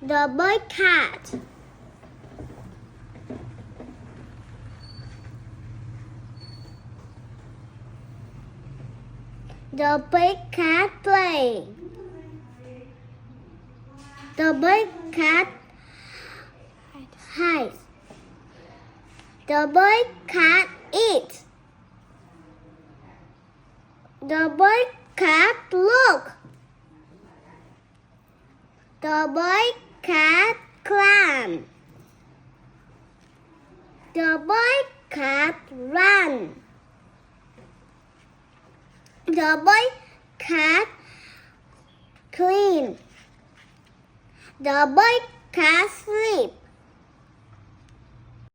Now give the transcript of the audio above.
The boy cat. The big cat play. The big cat hides. The big cat eats. The big cat look. The big cat climb. The big cat run. The big cat clean. The big cat sleep.